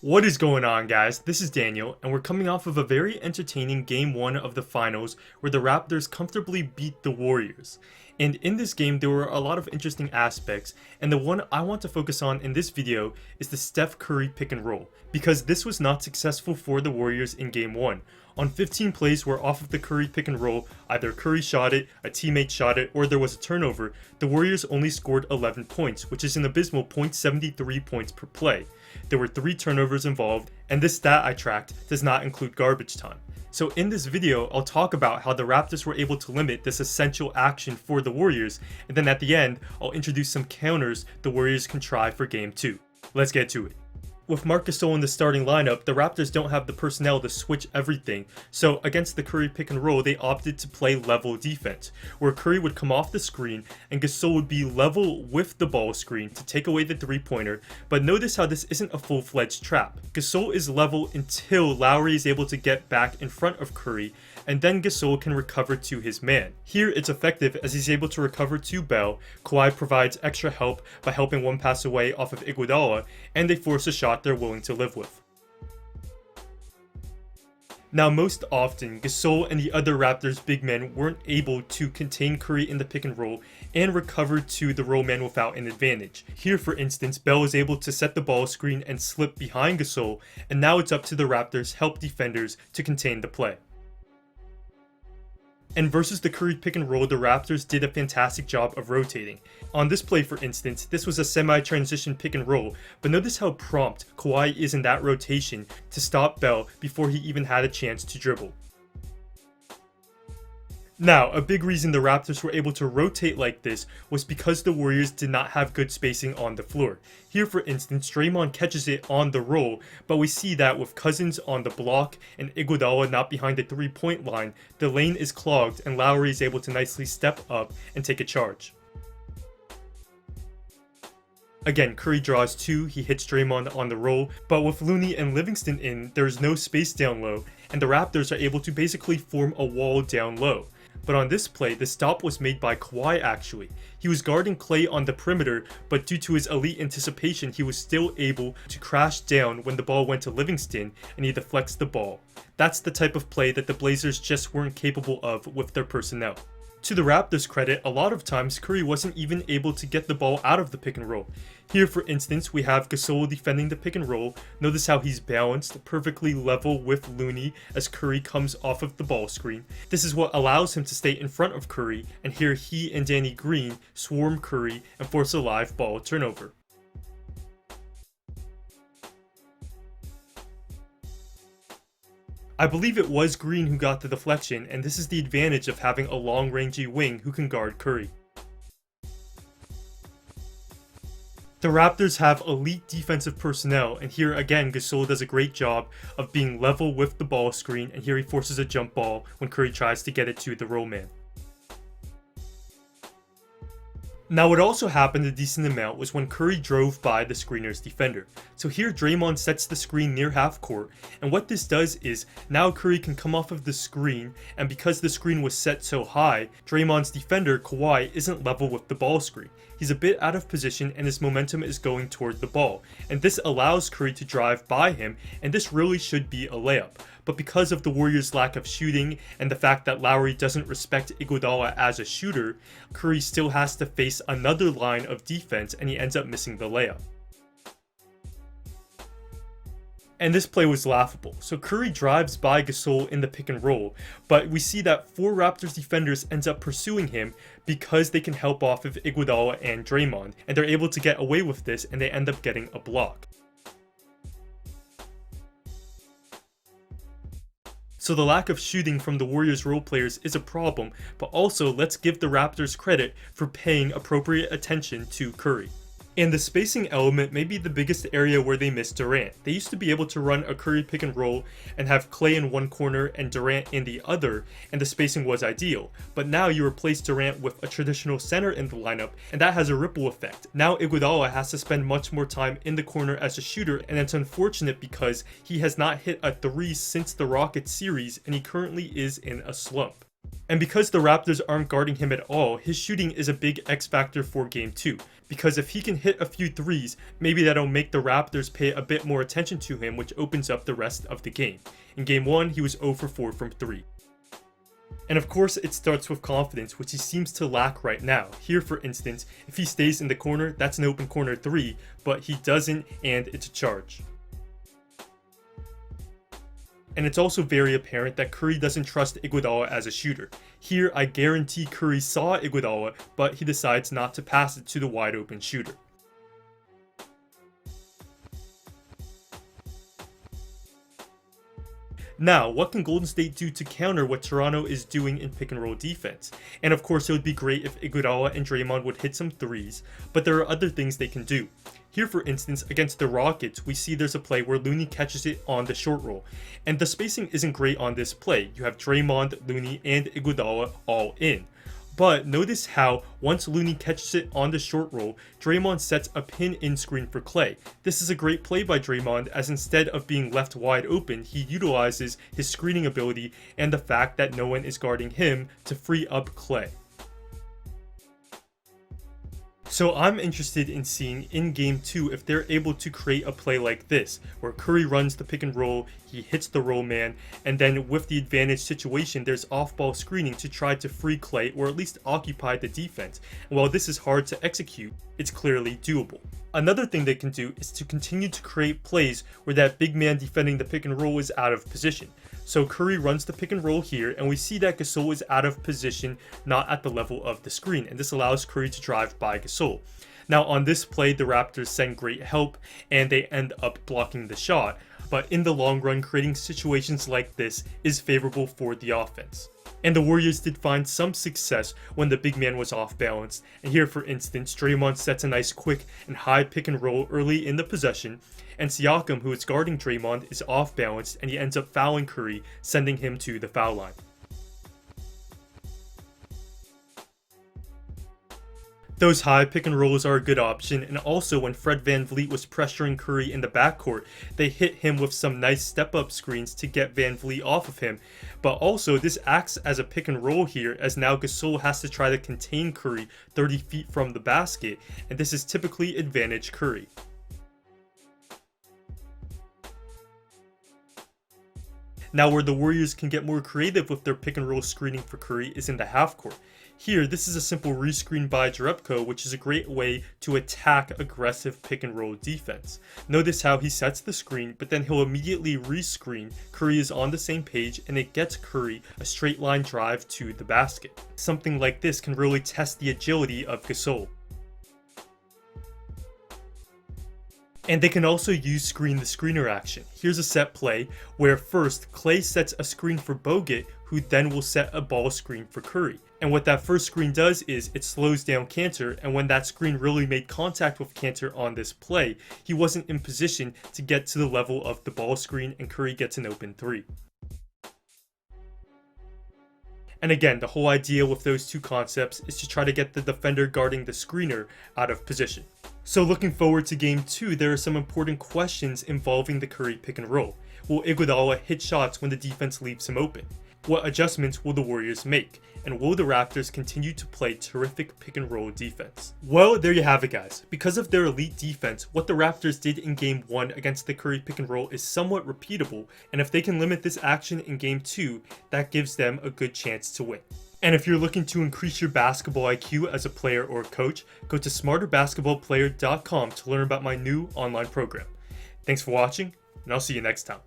What is going on, guys? This is Daniel, and we're coming off of a very entertaining Game 1 of the finals where the Raptors comfortably beat the Warriors. And in this game, there were a lot of interesting aspects, and the one I want to focus on in this video is the Steph Curry pick and roll, because this was not successful for the Warriors in Game 1. On 15 plays where off of the Curry pick and roll, either Curry shot it, a teammate shot it, or there was a turnover, the Warriors only scored 11 points, which is an abysmal 0.73 points per play. There were 3 turnovers involved, and this stat I tracked does not include garbage time. So in this video, I'll talk about how the Raptors were able to limit this essential action for the Warriors, and then at the end, I'll introduce some counters the Warriors can try for Game 2. Let's get to it. With Marc Gasol in the starting lineup, the Raptors don't have the personnel to switch everything, so against the Curry pick and roll, they opted to play level defense, where Curry would come off the screen and Gasol would be level with the ball screen to take away the three-pointer, but notice how this isn't a full-fledged trap. Gasol is level until Lowry is able to get back in front of Curry, and then Gasol can recover to his man. Here it's effective as he's able to recover to Bell, Kawhi provides extra help by helping one pass away off of Iguodala, and they force a shot they're willing to live with. Now most often, Gasol and the other Raptors big men weren't able to contain Curry in the pick and roll and recover to the roll man without an advantage. Here for instance, Bell was able to set the ball screen and slip behind Gasol, and now it's up to the Raptors' help defenders to contain the play. And versus the Curry pick and roll, the Raptors did a fantastic job of rotating. On this play for instance, this was a semi-transition pick and roll, but notice how prompt Kawhi is in that rotation to stop Bell before he even had a chance to dribble. Now, a big reason the Raptors were able to rotate like this was because the Warriors did not have good spacing on the floor. Here for instance, Draymond catches it on the roll, but we see that with Cousins on the block and Iguodala not behind the three-point line, the lane is clogged and Lowry is able to nicely step up and take a charge. Again, Curry draws 2, he hits Draymond on the roll, but with Looney and Livingston in, there is no space down low, and the Raptors are able to basically form a wall down low. But on this play, the stop was made by Kawhi actually. He was guarding Klay on the perimeter, but due to his elite anticipation, he was still able to crash down when the ball went to Livingston and he deflects the ball. That's the type of play that the Blazers just weren't capable of with their personnel. To the Raptors' credit, a lot of times Curry wasn't even able to get the ball out of the pick and roll. Here for instance, we have Gasol defending the pick and roll. Notice how he's balanced, perfectly level with Looney as Curry comes off of the ball screen. This is what allows him to stay in front of Curry, and here he and Danny Green swarm Curry and force a live ball turnover. I believe it was Green who got the deflection, and this is the advantage of having a long-rangey wing who can guard Curry. The Raptors have elite defensive personnel, and here again Gasol does a great job of being level with the ball screen, and here he forces a jump ball when Curry tries to get it to the roll man. Now what also happened a decent amount was when Curry drove by the screener's defender. So here Draymond sets the screen near half court, and what this does is now Curry can come off of the screen, and because the screen was set so high, Draymond's defender Kawhi isn't level with the ball screen. He's a bit out of position and his momentum is going toward the ball, and this allows Curry to drive by him, and this really should be a layup. But because of the Warriors' lack of shooting and the fact that Lowry doesn't respect Iguodala as a shooter, Curry still has to face another line of defense and he ends up missing the layup. And this play was laughable. So Curry drives by Gasol in the pick and roll, but we see that 4 Raptors defenders ends up pursuing him because they can help off of Iguodala and Draymond, and they're able to get away with this and they end up getting a block. So the lack of shooting from the Warriors role players is a problem, but also let's give the Raptors credit for paying appropriate attention to Curry. And the spacing element may be the biggest area where they missed Durant. They used to be able to run a Curry pick and roll and have Klay in one corner and Durant in the other, and the spacing was ideal. But now you replace Durant with a traditional center in the lineup, and that has a ripple effect. Now Iguodala has to spend much more time in the corner as a shooter, and it's unfortunate because he has not hit a 3 since the Rockets series, and he currently is in a slump. And because the Raptors aren't guarding him at all, his shooting is a big X factor for game 2. Because if he can hit a few threes, maybe that'll make the Raptors pay a bit more attention to him, which opens up the rest of the game. In game 1, he was 0 for 4 from 3. And of course, it starts with confidence, which he seems to lack right now. Here, for instance, if he stays in the corner, that's an open corner 3, but he doesn't, and it's a charge. And it's also very apparent that Curry doesn't trust Iguodala as a shooter. Here, I guarantee Curry saw Iguodala, but he decides not to pass it to the wide open shooter. Now, what can Golden State do to counter what Toronto is doing in pick and roll defense? And of course, it would be great if Iguodala and Draymond would hit some threes, but there are other things they can do. Here, for instance, against the Rockets, we see there's a play where Looney catches it on the short roll, and the spacing isn't great on this play. You have Draymond, Looney, and Iguodala all in. But notice how, once Looney catches it on the short roll, Draymond sets a pin-in screen for Klay. This is a great play by Draymond, as instead of being left wide open, he utilizes his screening ability and the fact that no one is guarding him to free up Klay. So I'm interested in seeing in game 2 if they're able to create a play like this, where Curry runs the pick and roll, he hits the roll man, and then with the advantage situation, there's off-ball screening to try to free Klay or at least occupy the defense. And while this is hard to execute, it's clearly doable. Another thing they can do is to continue to create plays where that big man defending the pick and roll is out of position. So Curry runs the pick and roll here, and we see that Gasol is out of position, not at the level of the screen, and this allows Curry to drive by Gasol. Now on this play, the Raptors send great help, and they end up blocking the shot, but in the long run, creating situations like this is favorable for the offense. And the Warriors did find some success when the big man was off balance, and here for instance, Draymond sets a nice quick and high pick and roll early in the possession, and Siakam, who is guarding Draymond, is off balance and he ends up fouling Curry, sending him to the foul line. Those high pick and rolls are a good option, and also when Fred VanVleet was pressuring Curry in the backcourt, they hit him with some nice step-up screens to get VanVleet off of him. But also, this acts as a pick and roll here, as now Gasol has to try to contain Curry 30 feet from the basket, and this is typically advantage Curry. Now where the Warriors can get more creative with their pick and roll screening for Curry is in the half court. Here, this is a simple rescreen by Jerebko, which is a great way to attack aggressive pick and roll defense. Notice how he sets the screen, but then he'll immediately rescreen. Curry is on the same page, and it gets Curry a straight line drive to the basket. Something like this can really test the agility of Gasol. And they can also use screen the screener action. Here's a set play where first Klay sets a screen for Bogut, who then will set a ball screen for Curry. And what that first screen does is it slows down Kanter, and when that screen really made contact with Kanter on this play, he wasn't in position to get to the level of the ball screen, and Curry gets an open three. And again, the whole idea with those two concepts is to try to get the defender guarding the screener out of position. So looking forward to game 2, there are some important questions involving the Curry pick and roll. Will Iguodala hit shots when the defense leaves him open? What adjustments will the Warriors make? And will the Raptors continue to play terrific pick and roll defense? Well, there you have it guys. Because of their elite defense, what the Raptors did in game 1 against the Curry pick and roll is somewhat repeatable, and if they can limit this action in game 2, that gives them a good chance to win. And if you're looking to increase your basketball IQ as a player or coach, go to smarterbasketballplayer.com to learn about my new online program. Thanks for watching, and I'll see you next time.